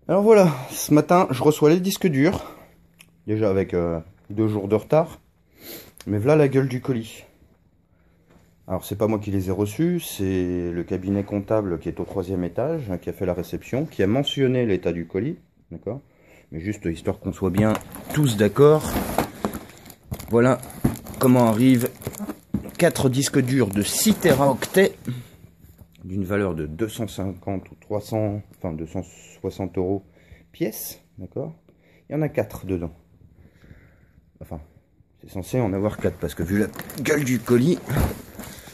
Alors voilà, ce matin je reçois les disques durs, déjà avec 2 jours de retard, mais voilà la gueule du colis. Alors c'est pas moi qui les ai reçus, c'est le cabinet comptable qui est au 3e étage, qui a fait la réception, qui a mentionné l'état du colis, d'accord? Mais juste histoire qu'on soit bien tous d'accord, voilà comment arrivent 4 disques durs de 6 téraoctets d'une valeur de 250 ou 300, enfin 260 € pièce, d'accord? Il y en a 4 dedans. Enfin, c'est censé en avoir 4 parce que vu la gueule du colis,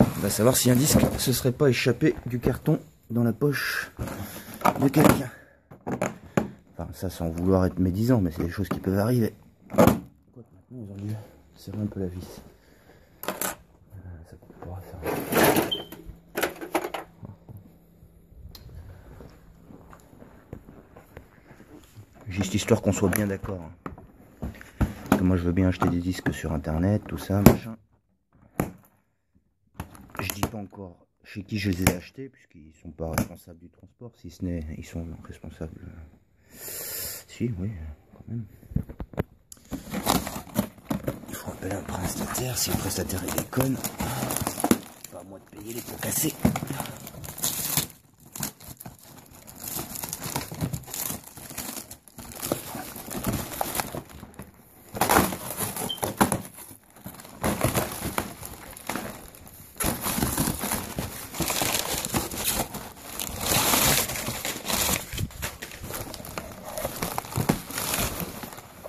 on va savoir si un disque se serait pas échappé du carton dans la poche de quelqu'un. Enfin, ça sans vouloir être médisant, mais c'est des choses qui peuvent arriver. Maintenant, ils ont dû serrer un peu la vis. Ça pourra faire. Juste histoire qu'on soit bien d'accord. Parce que moi je veux bien acheter des disques sur internet, tout ça, machin. Je dis pas encore chez qui je les ai achetés, puisqu'ils sont pas responsables du transport, si ce n'est, ils sont responsables. Si, oui, quand même. Il faut appeler un prestataire, si le prestataire il déconne. C'est pas à moi de payer les pots cassés.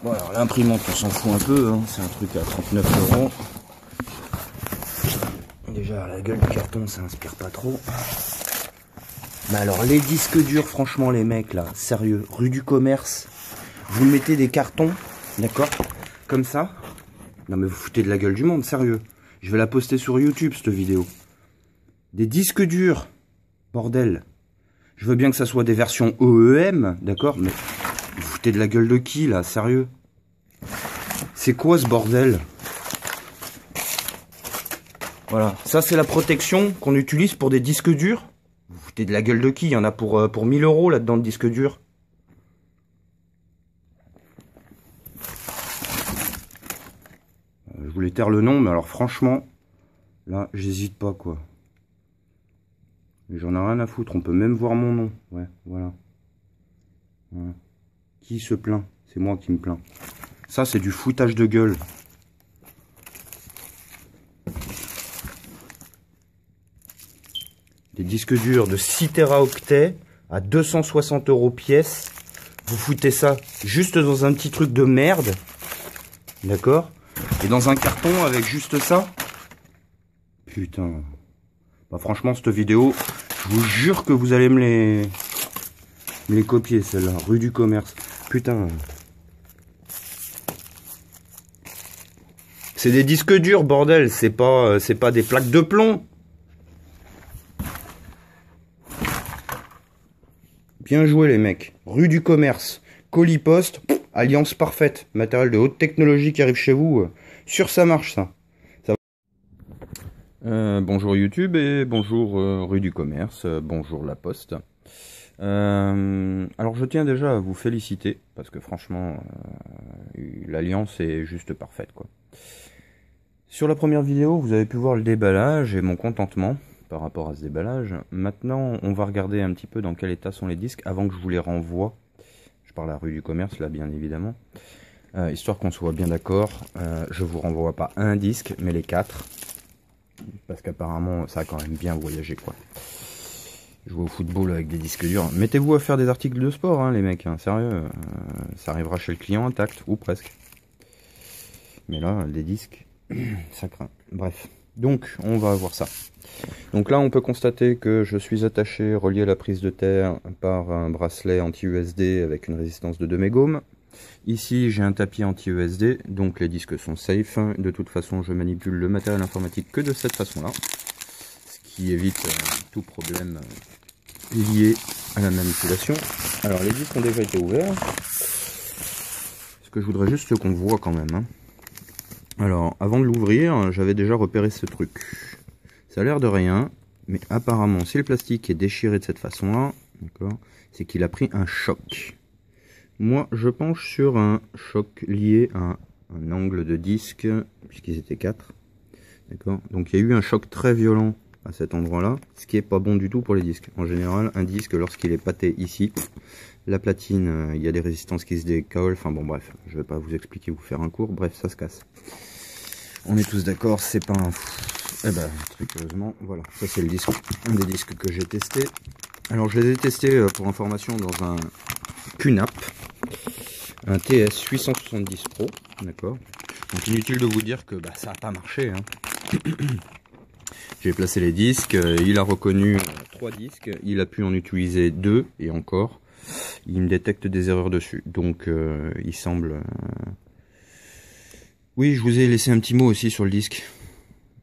Bon alors l'imprimante on s'en fout un peu, hein. C'est un truc à 39 €. Déjà la gueule du carton ça inspire pas trop. Mais alors les disques durs franchement les mecs là, sérieux, rue du commerce, vous mettez des cartons, d'accord, comme ça. Non mais vous foutez de la gueule du monde, sérieux. Je vais la poster sur YouTube cette vidéo. Des disques durs, bordel. Je veux bien que ça soit des versions OEM, d'accord, mais vous foutez de la gueule de qui là, sérieux? C'est quoi ce bordel? Voilà, ça c'est la protection qu'on utilise pour des disques durs. Vous foutez de la gueule de qui? Il y en a pour 1000 € là-dedans de disques durs. Je voulais taire le nom, mais alors franchement, là j'hésite pas quoi. J'en ai rien à foutre, on peut même voir mon nom. Ouais, voilà. Voilà. Qui se plaint? C'est moi qui me plains. Ça, c'est du foutage de gueule. Des disques durs de 6 téraoctets à 260 € pièce. Vous foutez ça juste dans un petit truc de merde. D'accord? Et dans un carton avec juste ça. Putain. Bah franchement, cette vidéo, je vous jure que vous allez me les copier, celle-là. Rue du commerce. Putain. C'est des disques durs, bordel. C'est pas des plaques de plomb. Bien joué, les mecs. Rue du commerce. Colis poste. Alliance parfaite. Matériel de haute technologie qui arrive chez vous. Sûr, ça marche, ça. Bonjour YouTube et bonjour rue du commerce. Bonjour la poste. Alors je tiens déjà à vous féliciter parce que franchement l'alliance est juste parfaite quoi. Sur la première vidéo vous avez pu voir le déballage et mon contentement par rapport à ce déballage. Maintenant on va regarder un petit peu dans quel état sont les disques avant que je vous les renvoie. Je parle à rue du commerce là bien évidemment. Histoire qu'on soit bien d'accord, je vous renvoie pas un disque mais les 4. Parce qu'apparemment ça a quand même bien voyagé quoi. Jouer au football avec des disques durs. Mettez-vous à faire des articles de sport, hein, les mecs, hein, sérieux. Ça arrivera chez le client intact, ou presque. Mais là, les disques, ça craint. Bref, donc on va voir ça. Donc là, on peut constater que je suis attaché, relié à la prise de terre par un bracelet anti-USD avec une résistance de 2 mégawatts. Ici, j'ai un tapis anti-USD, donc les disques sont safe. De toute façon, je manipule le matériel informatique que de cette façon-là. Qui évite tout problème lié à la manipulation. Alors les disques ont déjà été ouverts. Ce que je voudrais juste qu'on voit quand même. Hein. Alors avant de l'ouvrir, j'avais déjà repéré ce truc. Ça a l'air de rien, mais apparemment si le plastique est déchiré de cette façon-là, d'accord, c'est qu'il a pris un choc. Moi, je penche sur un choc lié à un angle de disque, puisqu'ils étaient 4. D'accord. Donc il y a eu un choc très violent à cet endroit-là, ce qui est pas bon du tout pour les disques. En général, un disque, lorsqu'il est pâté ici, la platine, il y a des résistances qui se décollent. Enfin bon, bref, je vais pas vous expliquer, vous faire un cours. Bref, ça se casse. On est tous d'accord, c'est pas un... Eh ben, très curieusement, voilà, ça c'est le disque, un des disques que j'ai testé. Alors je les ai testés pour information dans un QNAP, un TS 870 Pro, d'accord. Donc inutile de vous dire que bah, ça n'a pas marché. Hein. J'ai placé les disques, il a reconnu 3 disques, il a pu en utiliser 2 et encore, il me détecte des erreurs dessus. Donc il semble... Oui, je vous ai laissé un petit mot aussi sur le disque.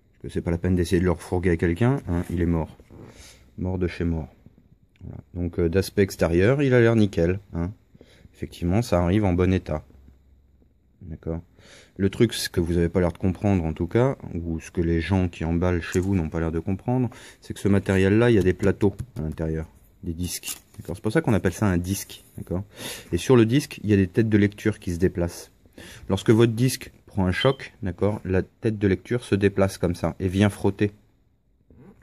Parce que c'est pas la peine d'essayer de le refourguer à quelqu'un, hein, il est mort. Mort de chez mort. Voilà. Donc d'aspect extérieur, il a l'air nickel. Hein. Effectivement, ça arrive en bon état. D'accord. Le truc, ce que vous n'avez pas l'air de comprendre en tout cas, ou ce que les gens qui emballent chez vous n'ont pas l'air de comprendre, c'est que ce matériel-là, il y a des plateaux à l'intérieur, des disques. D'accord. C'est pour ça qu'on appelle ça un disque. D'accord. Et sur le disque, il y a des têtes de lecture qui se déplacent. Lorsque votre disque prend un choc, d'accord, la tête de lecture se déplace comme ça et vient frotter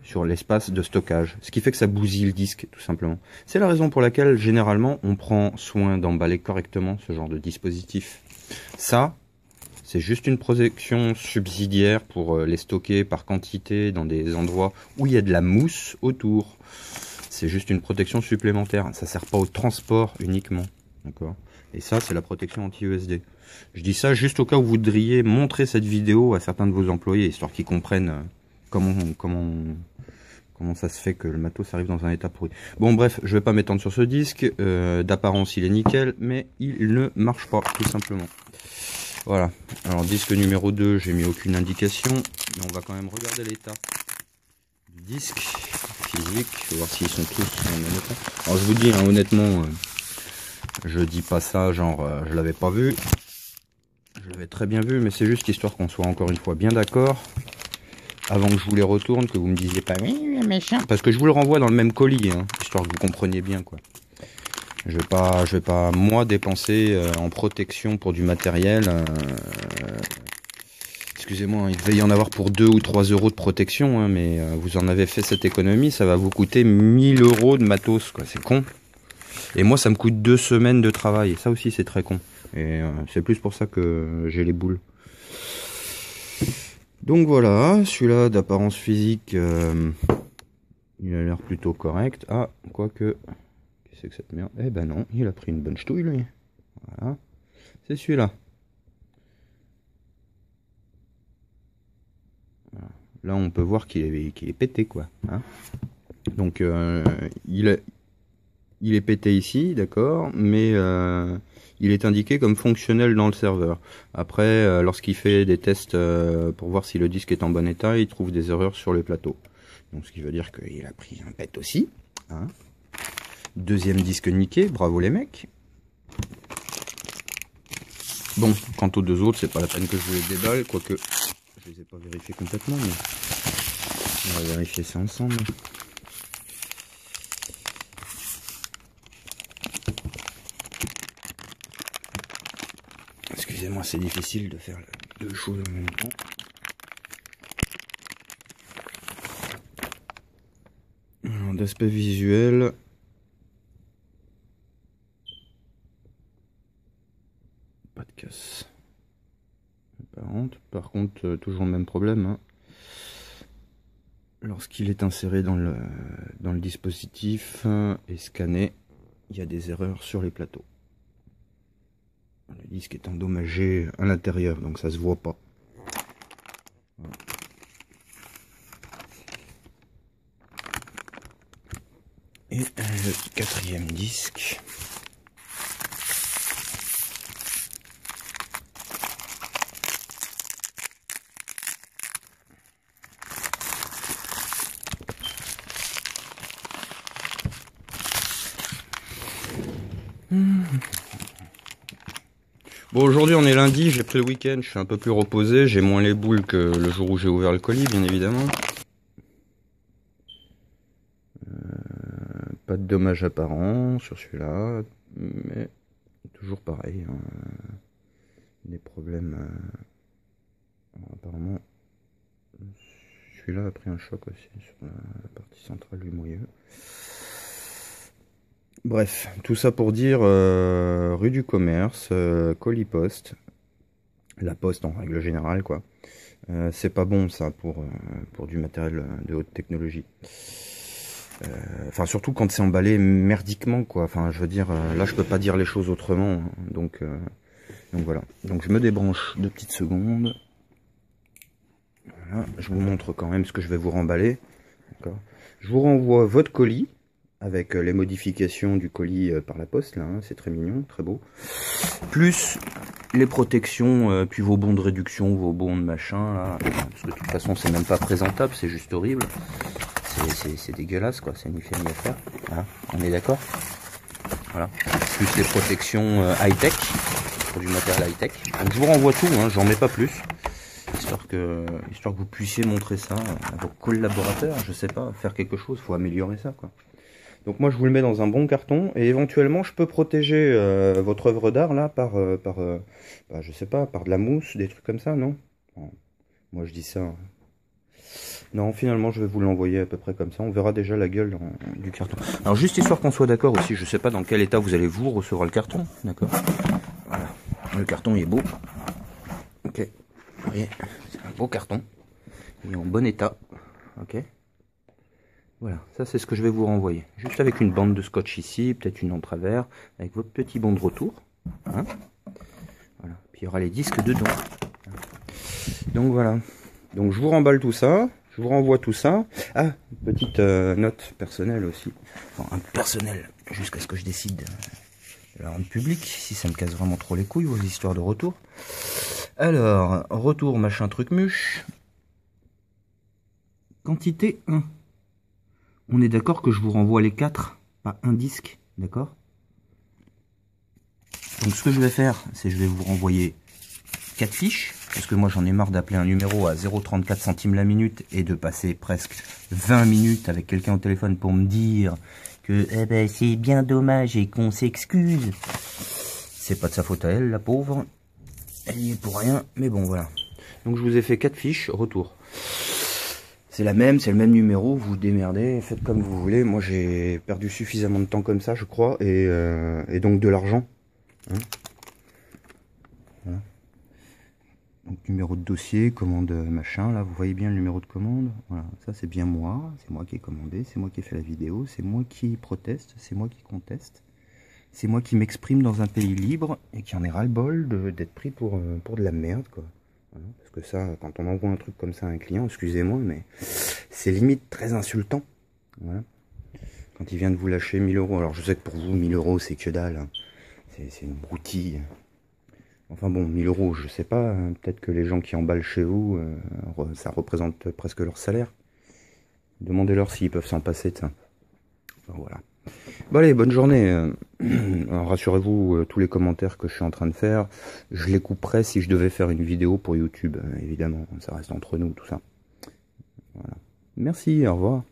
sur l'espace de stockage, ce qui fait que ça bousille le disque tout simplement. C'est la raison pour laquelle généralement on prend soin d'emballer correctement ce genre de dispositif. Ça, c'est juste une protection subsidiaire pour les stocker par quantité dans des endroits où il y a de la mousse autour. C'est juste une protection supplémentaire, ça sert pas au transport uniquement, d'accord. Et ça, c'est la protection anti-ESD. Je dis ça juste au cas où vous voudriez montrer cette vidéo à certains de vos employés, histoire qu'ils comprennent comment ça se fait que le matos arrive dans un état pourri. Bon bref, je vais pas m'étendre sur ce disque. D'apparence, il est nickel, mais il ne marche pas, tout simplement. Voilà. Alors, disque numéro 2, j'ai mis aucune indication, mais on va quand même regarder l'état du disque physique. Je vais voir s'ils sont tous en même état. Alors, je vous dis, hein, honnêtement... je dis pas ça genre je l'avais pas vu, je l'avais très bien vu, mais c'est juste histoire qu'on soit encore une fois bien d'accord avant que je vous les retourne, que vous me disiez pas oui méchant, parce que je vous le renvoie dans le même colis, hein, histoire que vous compreniez bien quoi. Je vais pas moi dépenser en protection pour du matériel. Excusez-moi, il devait y en avoir pour 2 ou 3 euros de protection, hein, mais vous en avez fait cette économie, ça va vous coûter 1000 euros de matos quoi, c'est con. Et moi, ça me coûte 2 semaines de travail. Ça aussi, c'est très con. Et c'est plus pour ça que j'ai les boules. Donc voilà, celui-là, d'apparence physique, il a l'air plutôt correct. Ah, quoique... Qu'est-ce que c'est que cette merde? Eh ben non, il a pris une bonne ch'touille, lui. Voilà. C'est celui-là. Voilà. Là, on peut voir qu'il est pété, quoi. Hein, donc, il est pété ici, d'accord, mais il est indiqué comme fonctionnel dans le serveur. Après, lorsqu'il fait des tests pour voir si le disque est en bon état, il trouve des erreurs sur les plateaux. Donc ce qui veut dire qu'il a pris un pet aussi. Hein. Deuxième disque niqué, bravo les mecs. Bon, quant aux deux autres, c'est pas la peine que je vous les déballe, quoique je les ai pas vérifiés complètement, mais on va vérifier ça ensemble. Excusez-moi, c'est difficile de faire deux choses en même temps. D'aspect visuel, pas de casse apparente. Par contre, toujours le même problème. Hein. Lorsqu'il est inséré dans le dispositif et scanné, il y a des erreurs sur les plateaux. Le disque est endommagé à l'intérieur, donc ça se voit pas. Voilà. Et le quatrième disque. Bon, aujourd'hui on est lundi, j'ai pris le week-end, je suis un peu plus reposé, j'ai moins les boules que le jour où j'ai ouvert le colis, bien évidemment. Pas de dommages apparents sur celui-là, mais toujours pareil, hein, des problèmes. Apparemment, celui-là a pris un choc aussi sur la partie centrale du moyeu. Bref, tout ça pour dire rue du commerce, colis poste, la poste en règle générale quoi. C'est pas bon ça pour du matériel de haute technologie. Enfin surtout quand c'est emballé merdiquement quoi. Enfin je veux dire là je peux pas dire les choses autrement. Hein. Donc voilà. Donc je me débranche 2 petites secondes. Voilà. Je vous montre quand même ce que je vais vous remballer. Je vous renvoie votre colis avec les modifications du colis par la poste là. Hein. C'est très mignon, très beau. Plus les protections, puis vos bons de réduction, vos bons de machin là. Parce que de toute façon c'est même pas présentable, c'est juste horrible. C'est dégueulasse quoi, c'est ni fait ni à faire. Voilà, on est d'accord. Voilà. Plus les protections high-tech, pour du matériel high-tech. Donc je vous renvoie tout, hein, j'en mets pas plus. Histoire que vous puissiez montrer ça à vos collaborateurs, je sais pas, faire quelque chose, faut améliorer ça quoi. Donc moi je vous le mets dans un bon carton et éventuellement je peux protéger votre œuvre d'art là par je sais pas, par de la mousse, des trucs comme ça, non? Bon, moi je dis ça. Non, finalement je vais vous l'envoyer à peu près comme ça, on verra déjà la gueule du carton. Alors juste histoire qu'on soit d'accord aussi, je sais pas dans quel état vous allez vous recevoir le carton, d'accord? Voilà, le carton il est beau. Ok, vous voyez, c'est un beau carton, il est en bon état, ok? Voilà, ça c'est ce que je vais vous renvoyer. Juste avec une bande de scotch ici, peut-être une en travers, avec votre petit bon de retour. Hein, voilà. Puis il y aura les disques dedans. Donc voilà. Donc je vous remballe tout ça, je vous renvoie tout ça. Ah, petite note personnelle aussi. Enfin, personnelle, jusqu'à ce que je décide de la rendre publique, si ça me casse vraiment trop les couilles, vos histoires de retour. Alors, retour machin truc muche. Quantité 1. On est d'accord que je vous renvoie les 4, pas un disque, d'accord? Donc ce que je vais faire, c'est je vais vous renvoyer 4 fiches, parce que moi j'en ai marre d'appeler un numéro à 0,34 centimes la minute et de passer presque 20 minutes avec quelqu'un au téléphone pour me dire que eh ben, c'est bien dommage et qu'on s'excuse. C'est pas de sa faute à elle, la pauvre. Elle y est pour rien, mais bon voilà. Donc je vous ai fait 4 fiches, retour. C'est la même, c'est le même numéro, vous vous démerdez, faites comme vous voulez. Moi j'ai perdu suffisamment de temps comme ça je crois, et donc de l'argent. Hein, voilà. Donc numéro de dossier, commande machin, là vous voyez bien le numéro de commande. Voilà, ça c'est bien moi, c'est moi qui ai commandé, c'est moi qui ai fait la vidéo, c'est moi qui proteste, c'est moi qui conteste. C'est moi qui m'exprime dans un pays libre et qui en est ras-le-bol d'être pris pour de la merde quoi. Voilà, parce que ça, quand on envoie un truc comme ça à un client, excusez-moi, mais c'est limite très insultant. Voilà. Quand il vient de vous lâcher 1000 euros, alors je sais que pour vous, 1000 euros, c'est que dalle. Hein. C'est une broutille. Enfin bon, 1000 euros, je sais pas. Hein, peut-être que les gens qui emballent chez vous, ça représente presque leur salaire. Demandez-leur s'ils peuvent s'en passer de ça. Enfin, voilà. Bon allez, bonne journée. Rassurez-vous, tous les commentaires que je suis en train de faire, je les couperai si je devais faire une vidéo pour YouTube, évidemment. Ça reste entre nous, tout ça. Voilà. Merci, au revoir.